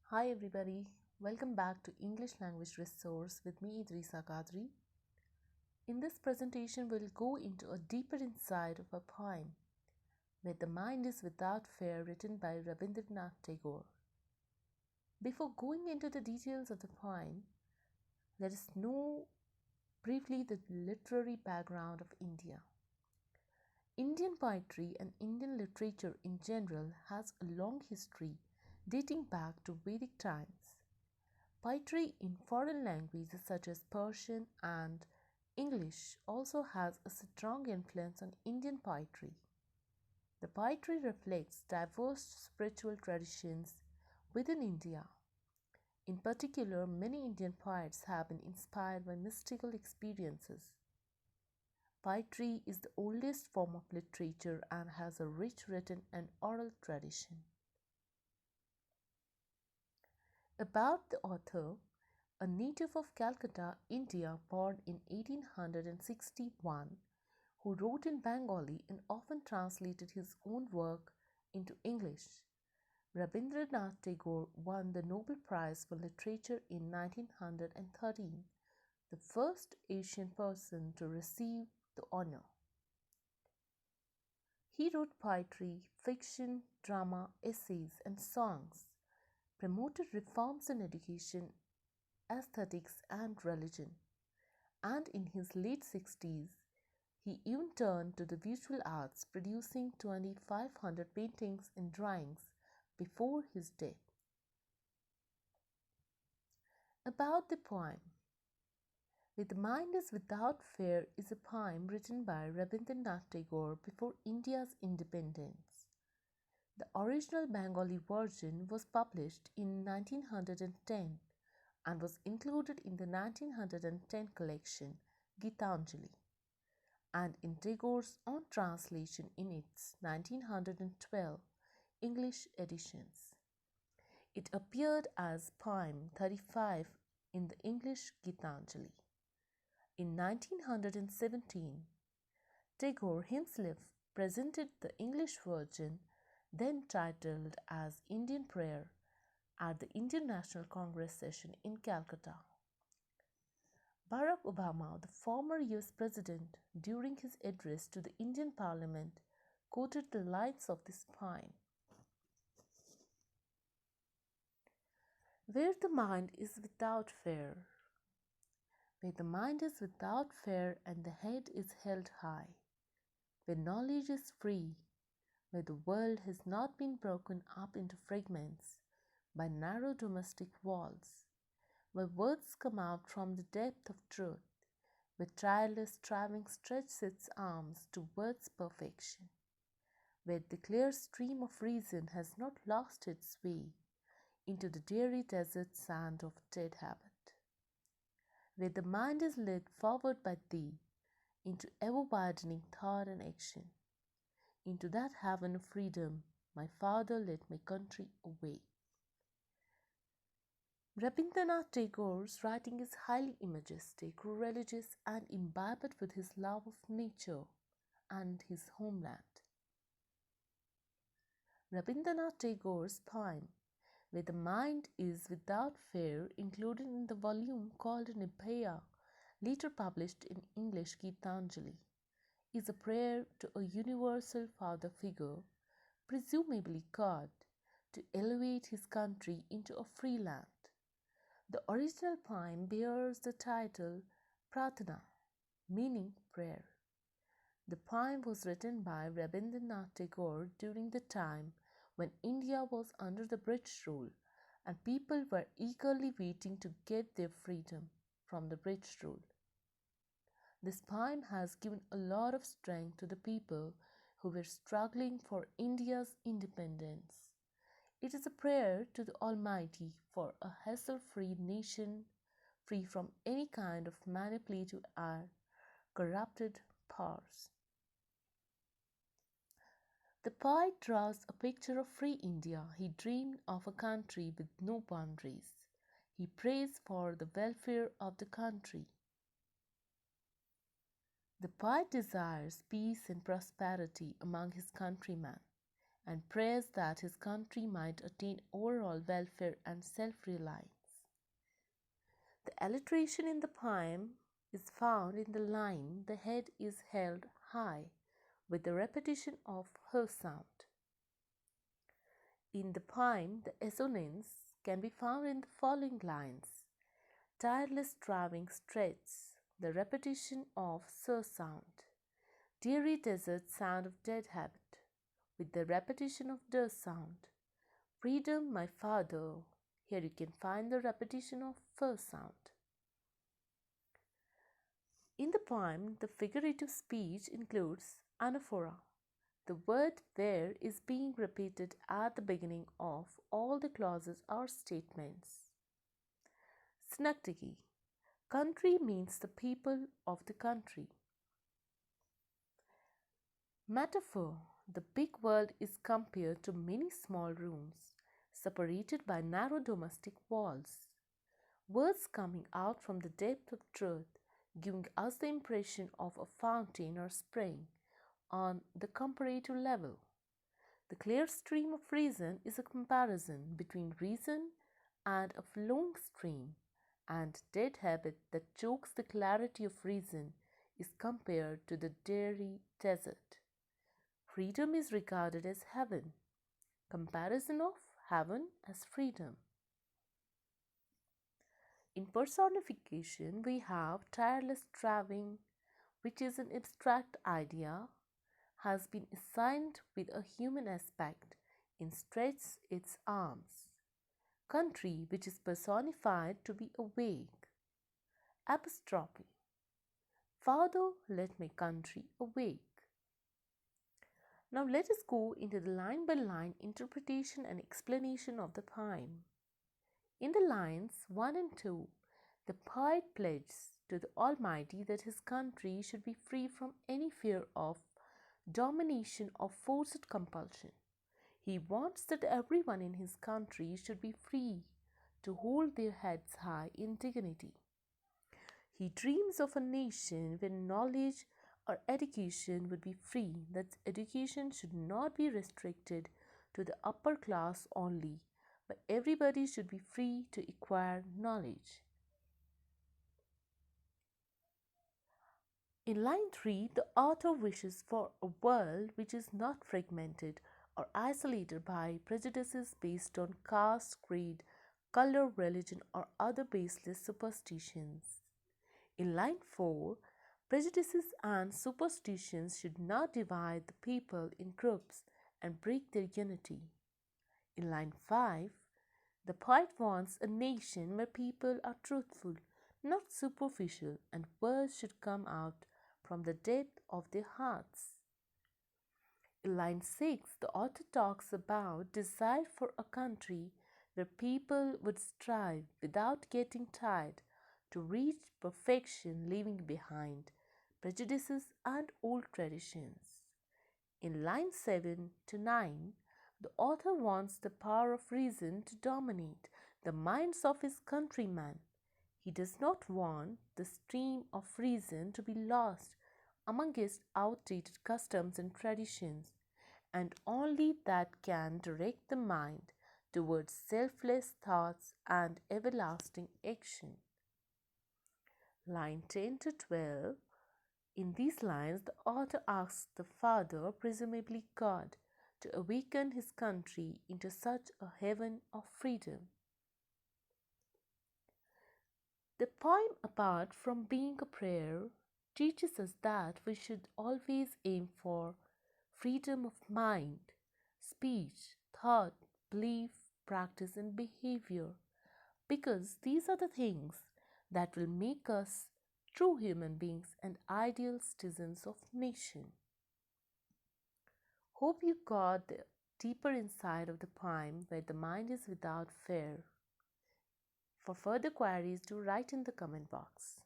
Hi everybody, welcome back to English Language Resource with me Idrisa Qadri. In this presentation we'll go into a deeper insight of a poem, Where the Mind is Without Fear, written by Rabindranath Tagore. Before going into the details of the poem, let us know briefly the literary background of India. Indian poetry and Indian literature in general has a long history dating back to Vedic times. Poetry in foreign languages such as Persian and English also has a strong influence on Indian poetry. The poetry reflects diverse spiritual traditions within India. In particular, many Indian poets have been inspired by mystical experiences. Poetry is the oldest form of literature and has a rich written and oral tradition. About the author, a native of Calcutta, India, born in 1861, who wrote in Bengali and often translated his own work into English. Rabindranath Tagore won the Nobel Prize for Literature in 1913, the first Asian person to receive the honor. He wrote poetry, fiction, drama, essays, and songs, promoted reforms in education, aesthetics, and religion, and in his late 60s, he even turned to the visual arts, producing 2,500 paintings and drawings before his death. About the poem, With the Mind is Without Fear is a poem written by Rabindranath Tagore before India's independence. The original Bengali version was published in 1910 and was included in the 1910 collection Gitanjali, and in Tagore's own translation in its 1912 English editions. It appeared as poem 35 in the English Gitanjali. In 1917, Tagore himself presented the English version, then titled as Indian Prayer, at the Indian National Congress session in Calcutta. Barack Obama, the former US President, during his address to the Indian Parliament, quoted the lines of this poem. Where the mind is without fear, where the mind is without fear and the head is held high, where knowledge is free, where the world has not been broken up into fragments by narrow domestic walls, where words come out from the depth of truth, where tireless striving stretches its arms towards perfection, where the clear stream of reason has not lost its way into the dreary desert sand of dead habit, where the mind is led forward by thee into ever-widening thought and action, into that haven of freedom my father led my country away. Rabindranath Tagore's writing is highly imagistic, religious, and imbibed with his love of nature and his homeland. Rabindranath Tagore's poem, Where the Mind is Without Fear, included in the volume called Nibhaya, later published in English Gitanjali, is a prayer to a universal father figure, presumably God, to elevate his country into a free land. The original poem bears the title Pratana, meaning prayer. The poem was written by Rabindranath Tagore during the time when India was under the British rule and people were eagerly waiting to get their freedom from the British rule. This poem has given a lot of strength to the people who were struggling for India's independence. It is a prayer to the Almighty for a hassle-free nation, free from any kind of manipulative or corrupted powers. The poet draws a picture of free India. He dreamed of a country with no boundaries. He prays for the welfare of the country. The poet desires peace and prosperity among his countrymen and prayers that his country might attain overall welfare and self reliance. The alliteration in the poem is found in the line "the head is held high," with the repetition of her sound. In the poem, the assonance can be found in the following lines: tireless striving stretches, the repetition of sir sound, dreary desert sound of dead habit, with the repetition of der sound, freedom, my father. Here you can find the repetition of fir sound. In the poem, the figurative speech includes anaphora. The word where is being repeated at the beginning of all the clauses or statements. Synecdoche. Country means the people of the country. Metaphor. The big world is compared to many small rooms, separated by narrow domestic walls. Words coming out from the depth of truth, giving us the impression of a fountain or spring on the comparative level. The clear stream of reason is a comparison between reason and a flowing stream, and dead habit that chokes the clarity of reason is compared to the dreary desert. Freedom is regarded as heaven. Comparison of heaven as freedom. In personification, we have tireless striving, which is an abstract idea, has been assigned with a human aspect in stretches its arms. Country, which is personified to be awake. Apostrophe. Father, let my country awake. Now let us go into the line by line interpretation and explanation of the poem. In the lines 1 and 2, the poet pledges to the Almighty that his country should be free from any fear of domination or forced compulsion. He wants that everyone in his country should be free to hold their heads high in dignity. He dreams of a nation where knowledge or education would be free, that education should not be restricted to the upper class only, but everybody should be free to acquire knowledge. In line 3, the author wishes for a world which is not fragmented or isolated by prejudices based on caste, creed, color, religion, or other baseless superstitions. In line 4, prejudices and superstitions should not divide the people in groups and break their unity. In line 5, the poet wants a nation where people are truthful, not superficial, and words should come out from the depth of their hearts. In line 6, the author talks about desire for a country where people would strive without getting tired to reach perfection, leaving behind prejudices and old traditions. In line 7 to 9, the author wants the power of reason to dominate the minds of his countrymen. He does not want the stream of reason to be lost amongst outdated customs and traditions, and only that can direct the mind towards selfless thoughts and everlasting action. Line 10 to 12. In these lines, the author asks the Father, presumably God, to awaken his country into such a heaven of freedom. The poem, apart from being a prayer, teaches us that we should always aim for freedom of mind, speech, thought, belief, practice, and behavior, because these are the things that will make us true human beings and ideal citizens of nation. Hope you got the deeper insight of the poem where the mind is without fear. For further queries, do write in the comment box.